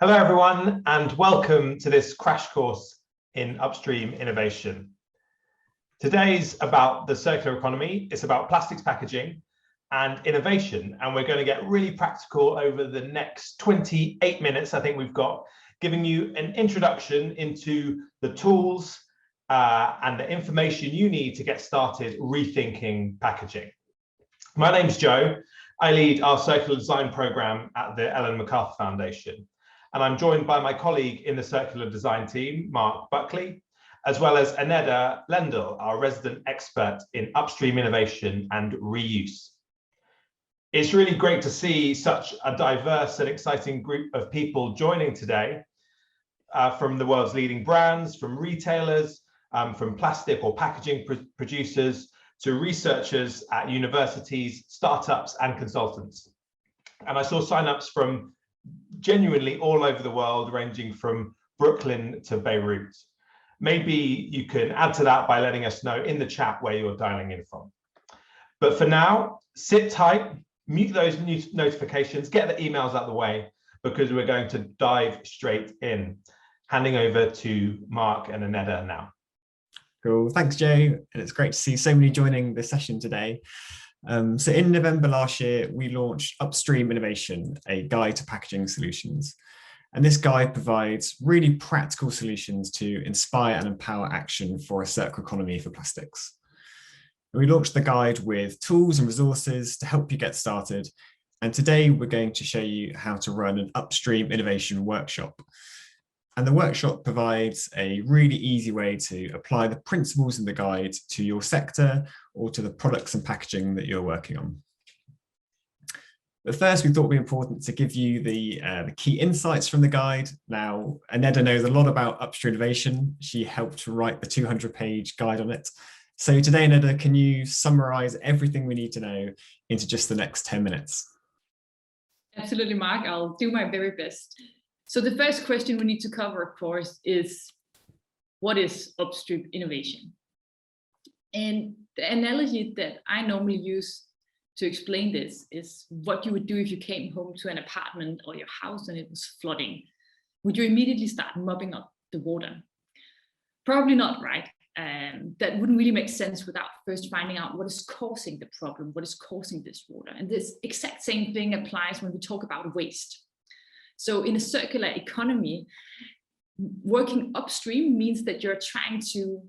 Hello, everyone, and welcome to this crash course in Upstream Innovation. Today's about the circular economy. It's about plastics packaging and innovation, and we're going to get really practical over the next 28 minutes, I think we've got, giving you an introduction into the tools and the information you need to get started rethinking packaging. My name's Joe. I lead our circular design program at the Ellen MacArthur Foundation. And I'm joined by my colleague in the circular design team, Mark Buckley, as well as Aneda Lendl, our resident expert in upstream innovation and reuse. It's really great to see such a diverse and exciting group of people joining today from the world's leading brands, from retailers, from plastic or packaging producers, to researchers at universities, startups, and consultants. And I saw signups from genuinely all over the world, ranging from Brooklyn to Beirut. Maybe you can add to that by letting us know in the chat where you're dialing in from. But for now, sit tight, mute those notifications, get the emails out of the way, because we're going to dive straight in. Handing over to Mark and Aneda now. Cool, thanks Joe, and it's great to see so many joining this session today. So in November last year, we launched Upstream Innovation, a guide to packaging solutions. And this guide provides really practical solutions to inspire and empower action for a circular economy for plastics. We launched the guide with tools and resources to help you get started. And today we're going to show you how to run an Upstream Innovation workshop. And the workshop provides a really easy way to apply the principles in the guide to your sector or to the products and packaging that you're working on. But first, we thought it would be important to give you the key insights from the guide. Now, Aneda knows a lot about Upstream Innovation. She helped to write the 200-page guide on it. So today, Aneda, can you summarize everything we need to know into just the next 10 minutes? Absolutely, Mark. I'll do my very best. So the first question we need to cover, of course, is what is upstream innovation? And the analogy that I normally use to explain this is what you would do if you came home to an apartment or your house and it was flooding. Would you immediately start mopping up the water? Probably not, right? That wouldn't really make sense without first finding out what is causing the problem, what is causing this water. And this exact same thing applies when we talk about waste. So in a circular economy, working upstream means that you're trying to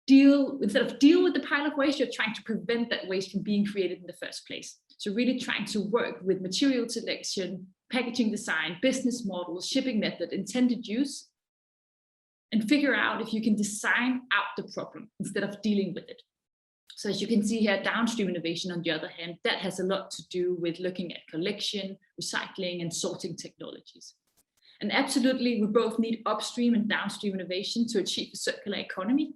instead of deal with the pile of waste, you're trying to prevent that waste from being created in the first place. So really trying to work with material selection, packaging design, business models, shipping method, intended use, and figure out if you can design out the problem instead of dealing with it. So as you can see here, downstream innovation, on the other hand, that has a lot to do with looking at collection, recycling, and sorting technologies. And absolutely, we both need upstream and downstream innovation to achieve a circular economy.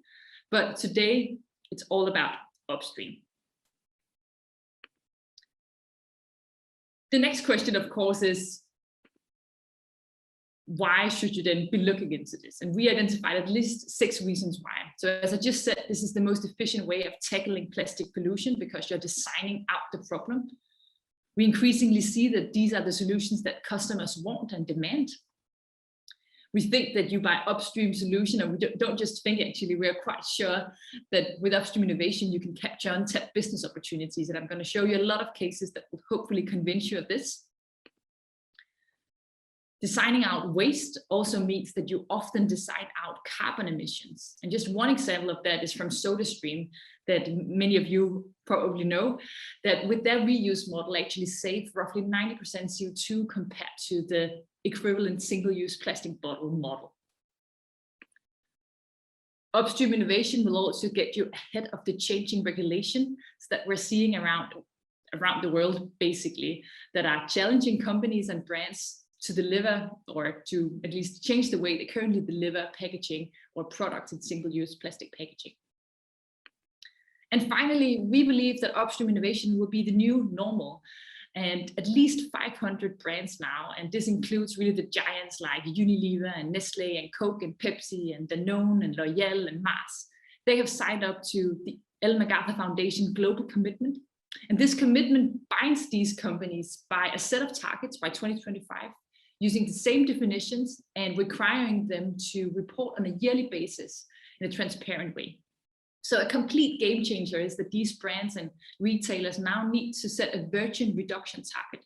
But today, it's all about upstream. The next question, of course, is why should you then be looking into this? And we identified at least 6 reasons why. So as I just said, this is the most efficient way of tackling plastic pollution because you're designing out the problem. We increasingly see that these are the solutions that customers want and demand. We think that you buy upstream solution, and we don't just think, actually, we are quite sure that with upstream innovation, you can capture untapped business opportunities. And I'm going to show you a lot of cases that will hopefully convince you of this. Designing out waste also means that you often design out carbon emissions. And just one example of that is from SodaStream, that many of you probably know, that with their reuse model actually save roughly 90% CO2 compared to the equivalent single-use plastic bottle model. Upstream innovation will also get you ahead of the changing regulations that we're seeing around the world, basically, that are challenging companies and brands to deliver, or to at least change the way they currently deliver packaging or products in single-use plastic packaging. And finally, we believe that upstream innovation will be the new normal, and at least 500 brands now, and this includes really the giants like Unilever and Nestle and Coke and Pepsi and Danone and L'Oréal and Mars. They have signed up to the Ellen MacArthur Foundation global commitment. And this commitment binds these companies by a set of targets by 2025, using the same definitions and requiring them to report on a yearly basis in a transparent way. So a complete game changer is that these brands and retailers now need to set a virgin reduction target.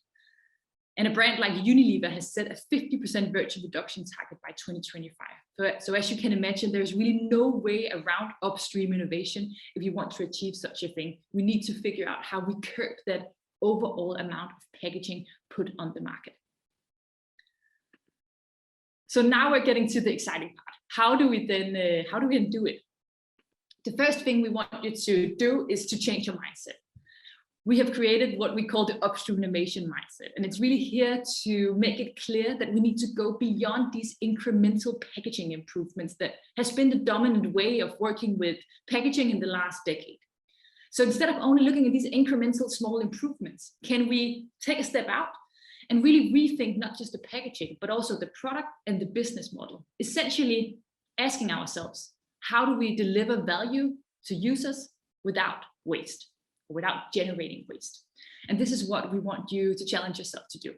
And a brand like Unilever has set a 50% virgin reduction target by 2025. So as you can imagine, there's really no way around upstream innovation if you want to achieve such a thing. We need to figure out how we curb that overall amount of packaging put on the market. So now we're getting to the exciting part. How do we then do it? The first thing we want you to do is to change your mindset. We have created what we call the upstream innovation mindset. And it's really here to make it clear that we need to go beyond these incremental packaging improvements that has been the dominant way of working with packaging in the last decade. So instead of only looking at these incremental small improvements, can we take a step out and really rethink not just the packaging, but also the product and the business model, essentially asking ourselves, how do we deliver value to users without waste, or without generating waste? And this is what we want you to challenge yourself to do.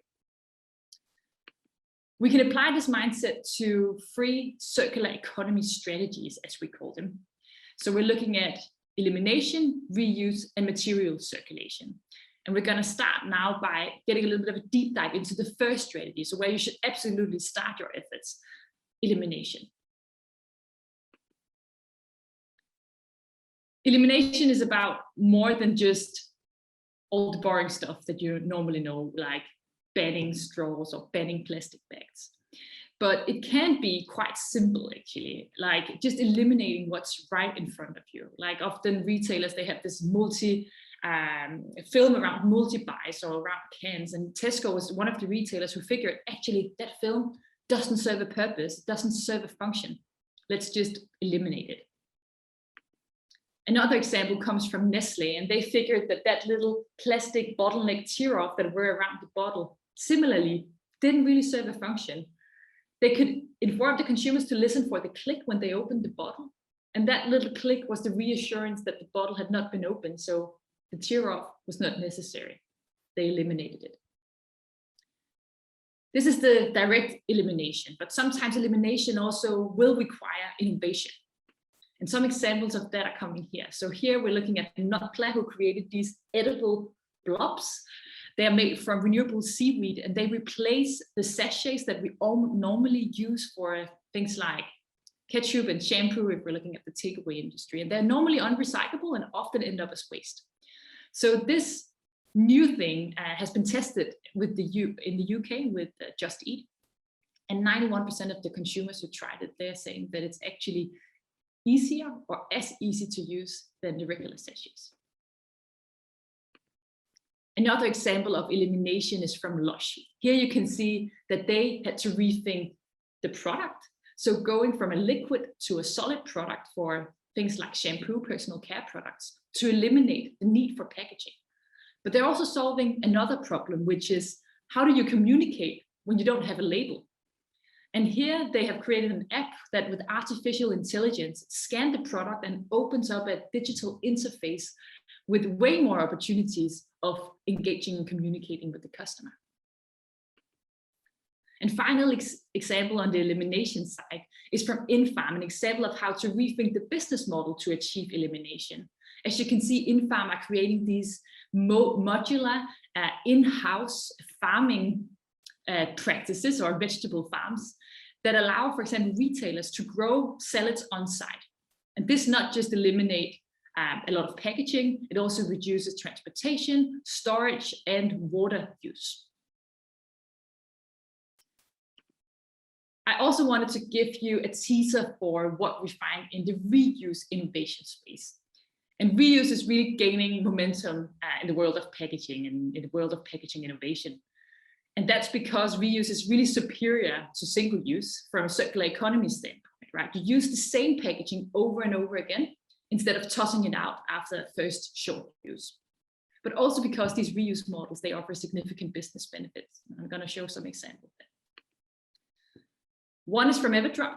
We can apply this mindset to 3 circular economy strategies, as we call them. So we're looking at elimination, reuse, and material circulation. And we're going to start now by getting a little bit of a deep dive into the first strategy, so where you should absolutely start your efforts: elimination. Elimination is about more than just all the boring stuff that you normally know, like banning straws or banning plastic bags. But it can be quite simple, actually, like just eliminating what's right in front of you. Like often retailers, they have this film around multi-buys or around cans. And Tesco was one of the retailers who figured, actually, that film doesn't serve a purpose, doesn't serve a function. Let's just eliminate it. Another example comes from Nestle, and they figured that that little plastic bottleneck tear-off that were around the bottle, similarly, didn't really serve a function. They could inform the consumers to listen for the click when they opened the bottle. And that little click was the reassurance that the bottle had not been opened, so the tear-off was not necessary. They eliminated it. This is the direct elimination, but sometimes elimination also will require innovation. And some examples of that are coming here. So here we're looking at Nutclair, who created these edible blobs. They are made from renewable seaweed, and they replace the sachets that we all normally use for things like ketchup and shampoo if we're looking at the takeaway industry. And they're normally unrecyclable and often end up as waste. So this new thing has been tested with in the UK with Just Eat. And 91% of the consumers who tried it, they're saying that it's actually easier or as easy to use than the regular sachets. Another example of elimination is from Lush. Here you can see that they had to rethink the product. So going from a liquid to a solid product for things like shampoo, personal care products, to eliminate the need for packaging. But they're also solving another problem, which is how do you communicate when you don't have a label? And here they have created an app that with artificial intelligence scans the product and opens up a digital interface with way more opportunities of engaging and communicating with the customer. And final example on the elimination side is from Infarm, an example of how to rethink the business model to achieve elimination. As you can see, Infarm are creating these modular in-house farming practices or vegetable farms that allow, for example, retailers to grow salads on site. And this not just eliminate a lot of packaging, it also reduces transportation, storage, and water use. I also wanted to give you a teaser for what we find in the reuse innovation space. And reuse is really gaining momentum in the world of packaging and in the world of packaging innovation. And that's because reuse is really superior to single use from a circular economy standpoint, right? You use the same packaging over and over again instead of tossing it out after first short use. But also because these reuse models, they offer significant business benefits. I'm going to show some examples of that. One is from Everdrop,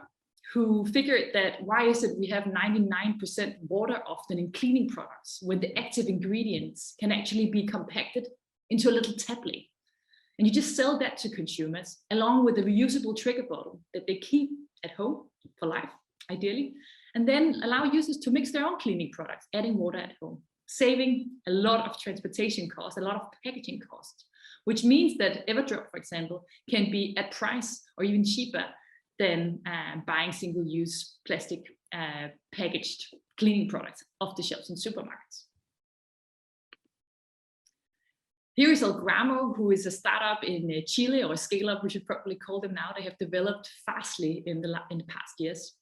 who figured that why is it we have 99% water often in cleaning products when the active ingredients can actually be compacted into a little tablet. And you just sell that to consumers along with a reusable trigger bottle that they keep at home for life, ideally, and then allow users to mix their own cleaning products, adding water at home, saving a lot of transportation costs, a lot of packaging costs, which means that Everdrop, for example, can be at price or even cheaper than buying single-use plastic packaged cleaning products off the shelves in supermarkets. Here is Algramo, who is a startup in Chile, or a scale-up, we should probably call them now. They have developed fastly in the past years.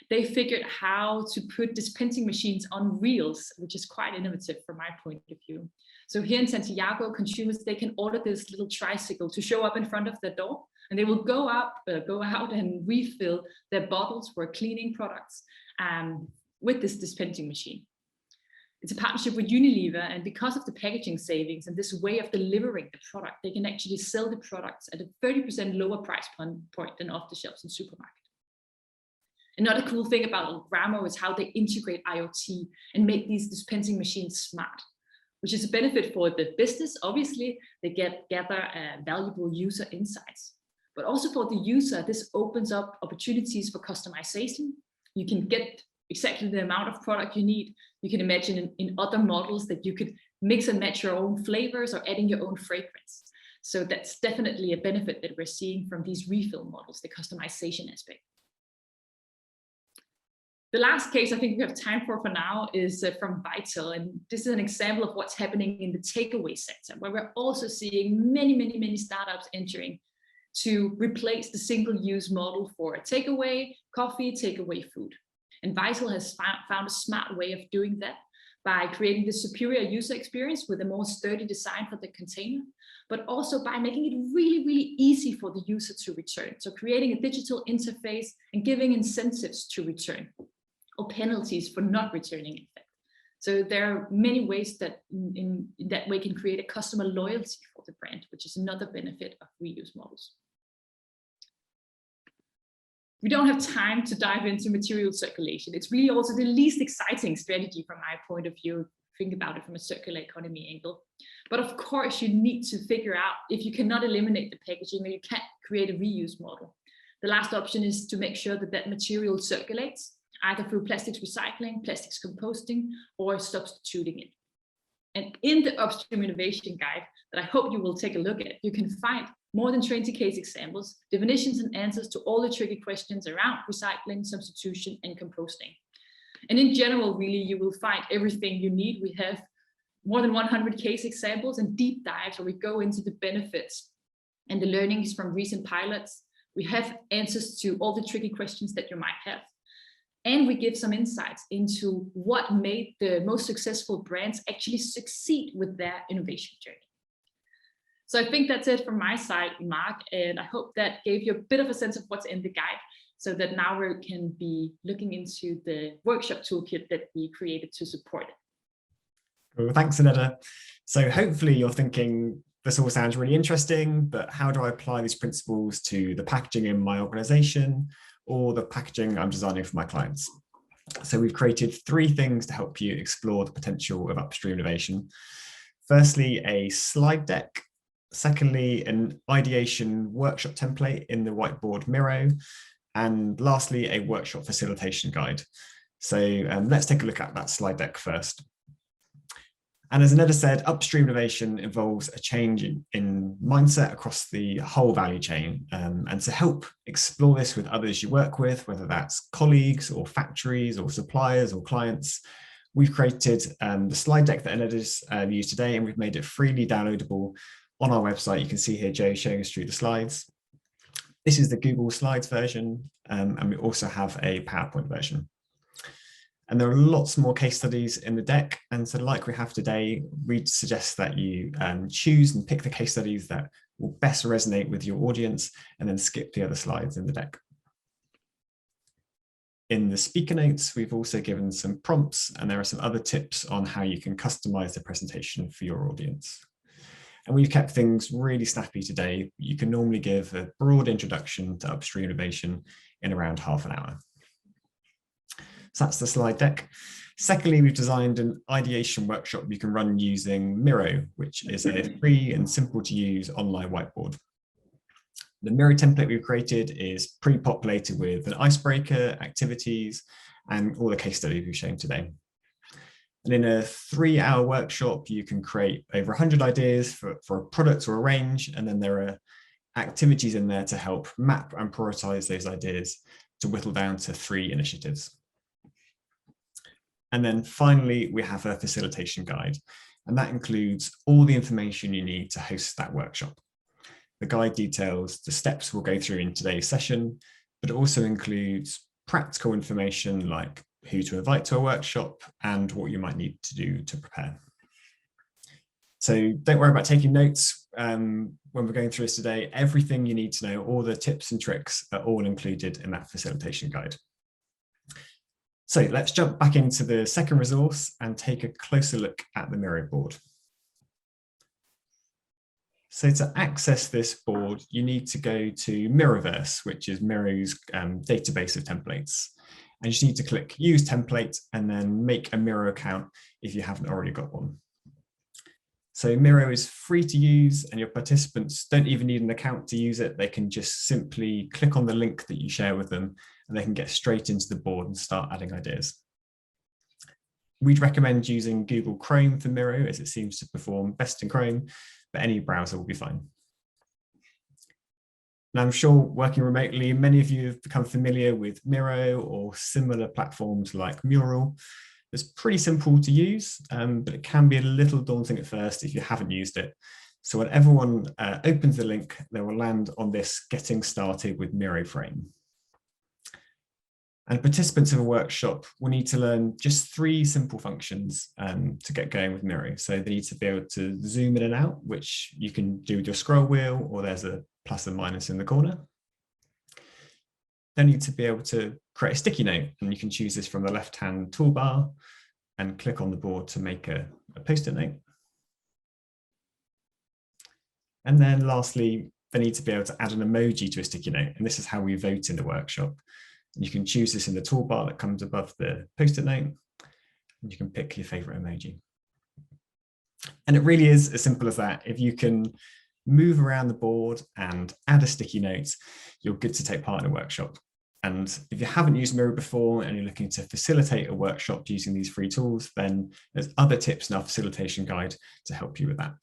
They figured how to put dispensing machines on wheels, which is quite innovative from my point of view. So here in Santiago, consumers, they can order this little tricycle to show up in front of their door, and they will go out and refill their bottles for cleaning products with this dispensing machine. It's a partnership with Unilever, and because of the packaging savings and this way of delivering the product, they can actually sell the products at a 30% lower price point than off the shelves in supermarket. Another cool thing about Algramo is how they integrate IoT and make these dispensing machines smart, which is a benefit for the business. Obviously, they gather valuable user insights, but also for the user, this opens up opportunities for customization. You can get exactly the amount of product you need. You can imagine in other models that you could mix and match your own flavors or adding your own fragrance. So that's definitely a benefit that we're seeing from these refill models, the customization aspect. The last case I think we have time for now is from Vital, and this is an example of what's happening in the takeaway sector, where we're also seeing many startups entering to replace the single-use model for takeaway coffee, takeaway food. And Vital has found a smart way of doing that by creating the superior user experience with a more sturdy design for the container, but also by making it really easy for the user to return. So creating a digital interface and giving incentives to return, or penalties for not returning, in fact. So there are many ways that in that way can create a customer loyalty for the brand, which is another benefit of reuse models. We don't have time to dive into material circulation. It's really also the least exciting strategy from my point of view. Think about it from a circular economy angle. But of course, you need to figure out if you cannot eliminate the packaging or you can't create a reuse model. The last option is to make sure that that material circulates, either through plastics recycling, plastics composting, or substituting it. And in the Upstream Innovation Guide that I hope you will take a look at, you can find more than 20 case examples, definitions and answers to all the tricky questions around recycling, substitution, and composting. And in general, really, you will find everything you need. We have more than 100 case examples and deep dives where we go into the benefits and the learnings from recent pilots. We have answers to all the tricky questions that you might have. And we give some insights into what made the most successful brands actually succeed with their innovation journey. So I think that's it from my side, Mark, and I hope that gave you a bit of a sense of what's in the guide, so that now we can be looking into the workshop toolkit that we created to support it. Well, thanks, Annette. So hopefully you're thinking, this all sounds really interesting, but how do I apply these principles to the packaging in my organization or the packaging I'm designing for my clients? So we've created 3 things to help you explore the potential of upstream innovation. Firstly, a slide deck. Secondly, an ideation workshop template in the whiteboard Miro. And lastly, a workshop facilitation guide. So let's take a look at that slide deck first. And as Annette said, upstream innovation involves a change in mindset across the whole value chain. And to help explore this with others you work with, whether that's colleagues or factories or suppliers or clients, we've created the slide deck that Annette has used today, and we've made it freely downloadable on our website. You can see here Joe showing us through the slides. This is the Google Slides version, and we also have a PowerPoint version. And there are lots more case studies in the deck. And so like we have today, we suggest that you choose and pick the case studies that will best resonate with your audience, and then skip the other slides in the deck. In the speaker notes, we've also given some prompts, and there are some other tips on how you can customize the presentation for your audience. And we've kept things really snappy today. You can normally give a broad introduction to upstream innovation in around half an hour. So that's the slide deck. Secondly, we've designed an ideation workshop you can run using Miro, which is a free and simple to use online whiteboard. The Miro template we've created is pre-populated with an icebreaker, activities, and all the case studies we've shown today. And in a 3-hour workshop, you can create over 100 ideas for a product or a range, and then there are activities in there to help map and prioritize those ideas to whittle down to 3 initiatives. And then finally, we have a facilitation guide, and that includes all the information you need to host that workshop. The guide details the steps we'll go through in today's session, but it also includes practical information like who to invite to a workshop and what you might need to do to prepare. So don't worry about taking notes when we're going through this today. Everything you need to know, all the tips and tricks are all included in that facilitation guide. So let's jump back into the second resource and take a closer look at the Miro board. So to access this board, you need to go to Miroverse, which is Miro's database of templates. And you just need to click Use Template and then make a Miro account if you haven't already got one. So Miro is free to use, and your participants don't even need an account to use it. They can just simply click on the link that you share with them, and they can get straight into the board and start adding ideas. We'd recommend using Google Chrome for Miro, as it seems to perform best in Chrome, but any browser will be fine. And I'm sure working remotely, many of you have become familiar with Miro or similar platforms like Mural. It's pretty simple to use, but it can be a little daunting at first if you haven't used it. So when everyone opens the link, they will land on this Getting Started with Miro frame. And participants of a workshop will need to learn just 3 simple functions to get going with Miro. So they need to be able to zoom in and out, which you can do with your scroll wheel, or there's a plus and minus in the corner. They need to be able to create a sticky note, and you can choose this from the left-hand toolbar and click on the board to make a post-it note. And then lastly, they need to be able to add an emoji to a sticky note, and this is how we vote in the workshop. And you can choose this in the toolbar that comes above the post-it note, and you can pick your favorite emoji. And it really is as simple as that. If you can move around the board and add a sticky note, you're good to take part in a workshop. And if you haven't used Miro before and you're looking to facilitate a workshop using these free tools, then there's other tips in our facilitation guide to help you with that.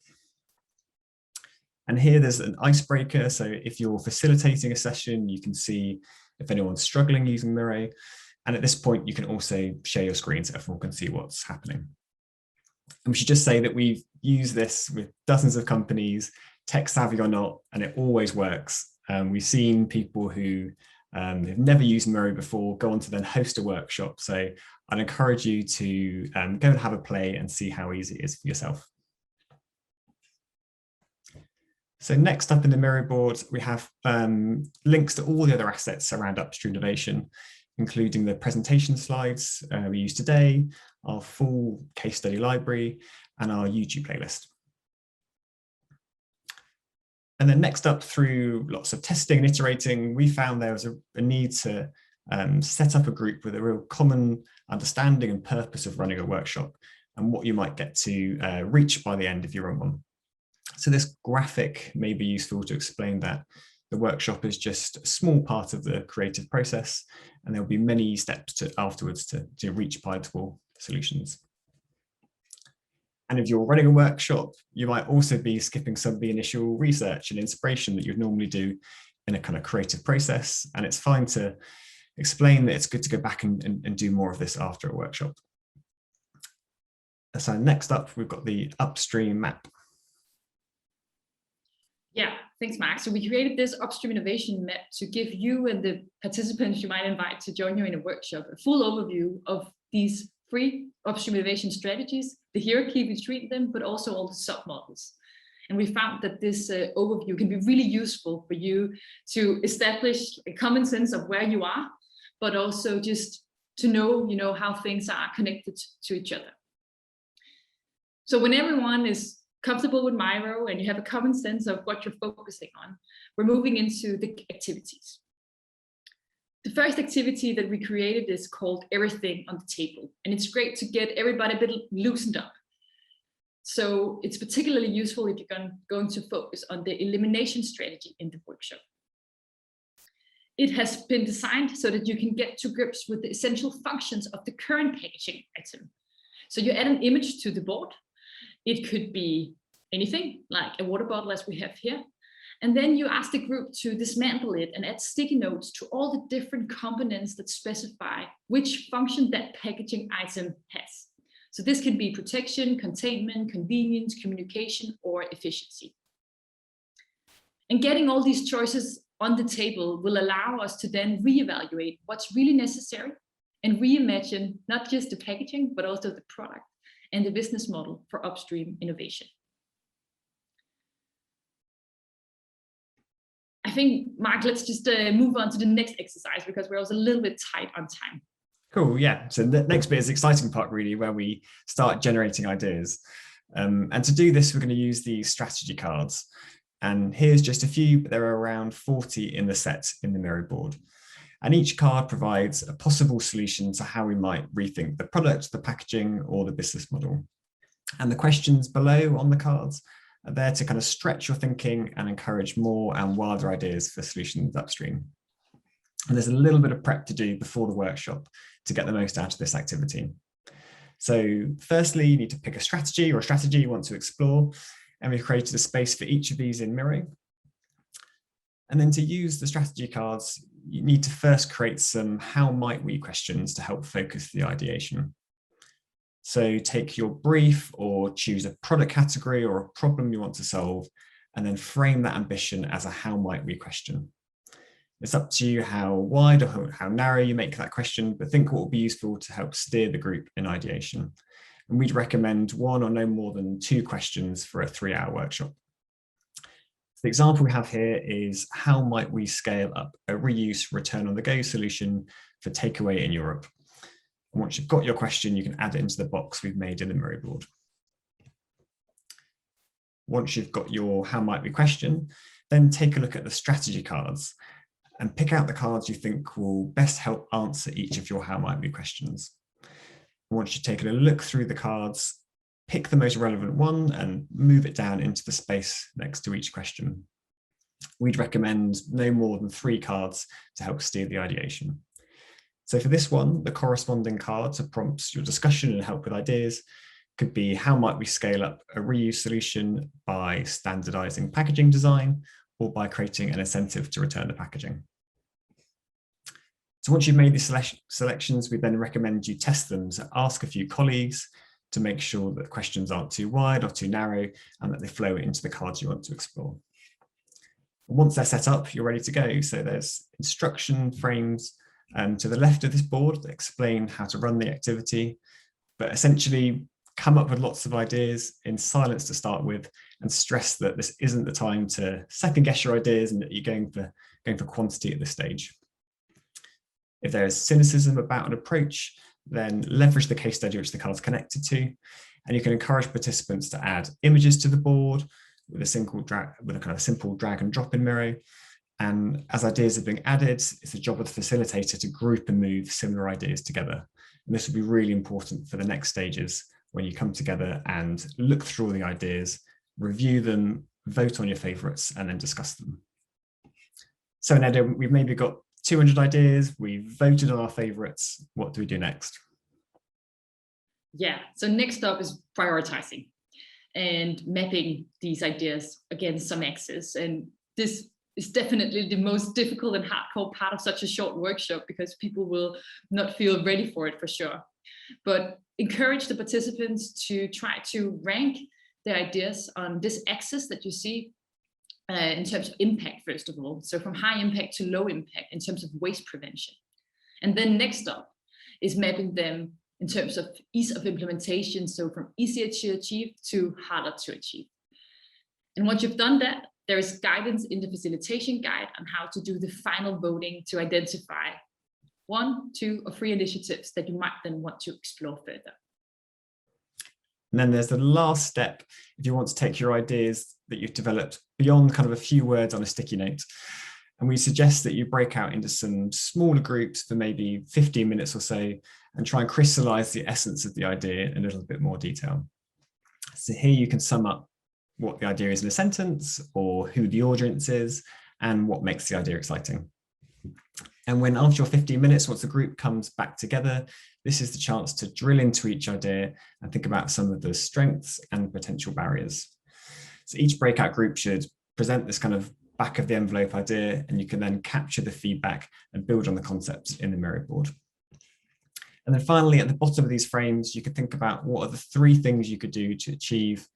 And here there's an icebreaker. So if you're facilitating a session, you can see if anyone's struggling using Miro. And at this point, you can also share your screen so everyone can see what's happening. And we should just say that we've used this with dozens of companies, tech savvy or not, and it always works. We've seen people who have never used Miro before go on to then host a workshop. So I'd encourage you to go and have a play and see how easy it is for yourself. So next up in the Miro board, we have links to all the other assets around Upstream Innovation, including the presentation slides we use today, our full case study library, and our YouTube playlist. And then next up, through lots of testing and iterating, we found there was a need to set up a group with a real common understanding and purpose of running a workshop and what you might get to reach by the end if you run one. So this graphic may be useful to explain that the workshop is just a small part of the creative process, and there'll be many steps afterwards to reach palatable solutions. And if you're running a workshop, you might also be skipping some of the initial research and inspiration that you'd normally do in a kind of creative process. And it's fine to explain that it's good to go back and do more of this after a workshop. So next up, we've got the Upstream map. Yeah, thanks, Mark. So we created this Upstream Innovation map to give you and the participants you might invite to join you in a workshop a full overview of these 3 Upstream Innovation strategies, the hierarchy between them, but also all the submodels. And we found that this overview can be really useful for you to establish a common sense of where you are, but also just to know, how things are connected to each other. So when everyone is comfortable with Miro and you have a common sense of what you're focusing on, we're moving into the activities. The first activity that we created is called Everything on the Table, and it's great to get everybody a bit loosened up. So it's particularly useful if you're going to focus on the elimination strategy in the workshop. It has been designed so that you can get to grips with the essential functions of the current packaging item. So you add an image to the board. It could be anything, like a water bottle as we have here. And then you ask the group to dismantle it and add sticky notes to all the different components that specify which function that packaging item has. So this can be protection, containment, convenience, communication, or efficiency. And getting all these choices on the table will allow us to then reevaluate what's really necessary and reimagine not just the packaging, but also the product and the business model for upstream innovation. I think, Mark, let's just move on to the next exercise because we're also a little bit tight on time. Cool, yeah. So the next bit is the exciting part, really, where we start generating ideas. And to do this, we're going to use these strategy cards. And here's just a few, but there are around 40 in the set in the Miro board. And each card provides a possible solution to how we might rethink the product, the packaging, or the business model. And the questions below on the cards are there to kind of stretch your thinking and encourage more and wilder ideas for solutions upstream. And there's a little bit of prep to do before the workshop to get the most out of this activity. So firstly, you need to pick a strategy or a strategy you want to explore. And we've created a space for each of these in Miro. And then to use the strategy cards, you need to first create some how might we questions to help focus the ideation. So take your brief or choose a product category or a problem you want to solve, and then frame that ambition as a how might we question. It's up to you how wide or how narrow you make that question, but think what will be useful to help steer the group in ideation. And we'd recommend one or no more than 2 questions for a 3-hour workshop. The example we have here is how might we scale up a reuse return on the go solution for takeaway in Europe? And once you've got your question, you can add it into the box we've made in the Miro board. Once you've got your how might we question, then take a look at the strategy cards and pick out the cards you think will best help answer each of your how might we questions. Once you've taken a look through the cards, pick the most relevant one and move it down into the space next to each question. We'd recommend no more than 3 cards to help steer the ideation. So for this one, the corresponding card to prompt your discussion and help with ideas could be how might we scale up a reuse solution by standardizing packaging design or by creating an incentive to return the packaging. So once you've made these selections, we then recommend you test them. So ask a few colleagues to make sure that questions aren't too wide or too narrow and that they flow into the cards you want to explore. Once they're set up, you're ready to go. So there's instruction frames to the left of this board that explain how to run the activity, but essentially come up with lots of ideas in silence to start with and stress that this isn't the time to second guess your ideas and that you're going for quantity at this stage. If there is cynicism about an approach, then leverage the case study which the card's connected to, and you can encourage participants to add images to the board with a simple drag and drop in Miro. And as ideas are being added, it's the job of the facilitator to group and move similar ideas together. And this will be really important for the next stages when you come together and look through all the ideas, review them, vote on your favorites, and then discuss them. So Neda, we've maybe got 200 ideas, we've voted on our favorites. What do we do next? Yeah, so next up is prioritizing and mapping these ideas against some axes. And this is definitely the most difficult and hardcore part of such a short workshop because people will not feel ready for it for sure. But encourage the participants to try to rank their ideas on this axis that you see in terms of impact, first of all. So from high impact to low impact in terms of waste prevention. And then next up is mapping them in terms of ease of implementation. So from easier to achieve to harder to achieve. And once you've done that, there is guidance in the facilitation guide on how to do the final voting to identify 1, 2, or 3 initiatives that you might then want to explore further. And then there's the last step if you want to take your ideas that you've developed beyond kind of a few words on a sticky note. And we suggest that you break out into some smaller groups for maybe 15 minutes or so and try and crystallize the essence of the idea in a little bit more detail. So here you can sum up what the idea is in a sentence, or who the audience is, and what makes the idea exciting. And when after your 15 minutes, once the group comes back together, this is the chance to drill into each idea and think about some of the strengths and potential barriers. So each breakout group should present this kind of back of the envelope idea, and you can then capture the feedback and build on the concepts in the Miro board. And then finally, at the bottom of these frames, you can think about what are the 3 things you could do to achieve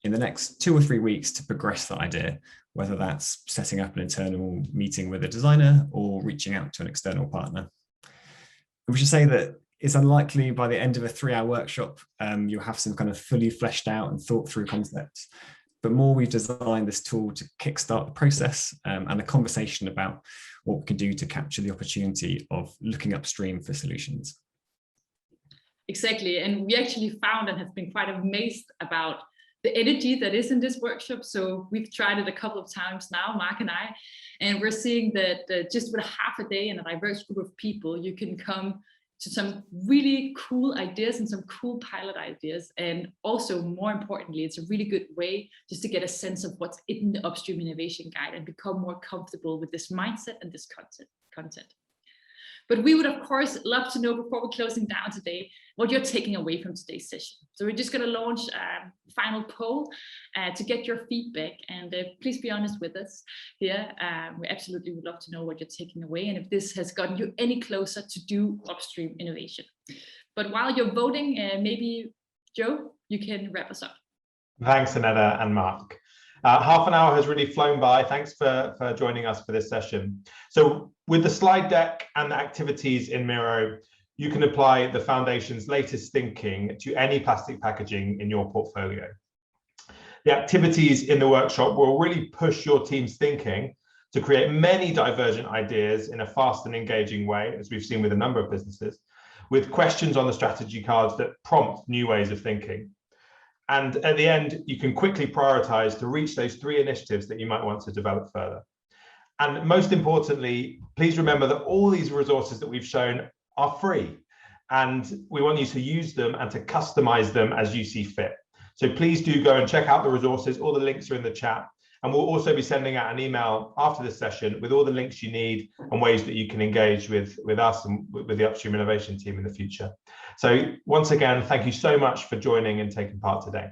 in the next 2 or 3 weeks to progress that idea, whether that's setting up an internal meeting with a designer or reaching out to an external partner. We should say that it's unlikely by the end of a 3-hour workshop, you'll have some kind of fully fleshed out and thought through concepts. But more, we've designed this tool to kickstart the process and a conversation about what we can do to capture the opportunity of looking upstream for solutions. Exactly, and we actually found and have been quite amazed about the energy that is in this workshop. So we've tried it a couple of times now, Mark and I, and we're seeing that just with half a day and a diverse group of people, you can come to some really cool ideas and some cool pilot ideas. And also, more importantly, it's a really good way just to get a sense of what's in the Upstream Innovation Guide and become more comfortable with this mindset and this content. But we would, of course, love to know, before we're closing down today, what you're taking away from today's session. So we're just going to launch a final poll to get your feedback. And please be honest with us here. We absolutely would love to know what you're taking away and if this has gotten you any closer to do upstream innovation. But while you're voting, maybe, Joe, you can wrap us up. Thanks, Annetta and Mark. Half an hour has really flown by. Thanks for joining us for this session. So with the slide deck and the activities in Miro, you can apply the Foundation's latest thinking to any plastic packaging in your portfolio. The activities in the workshop will really push your team's thinking to create many divergent ideas in a fast and engaging way, as we've seen with a number of businesses, with questions on the strategy cards that prompt new ways of thinking. And at the end, you can quickly prioritize to reach those 3 initiatives that you might want to develop further. And most importantly, please remember that all these resources that we've shown are free, and we want you to use them and to customize them as you see fit. So please do go and check out the resources. All the links are in the chat. And we'll also be sending out an email after this session with all the links you need and ways that you can engage with us and with the Upstream Innovation team in the future. So once again, thank you so much for joining and taking part today.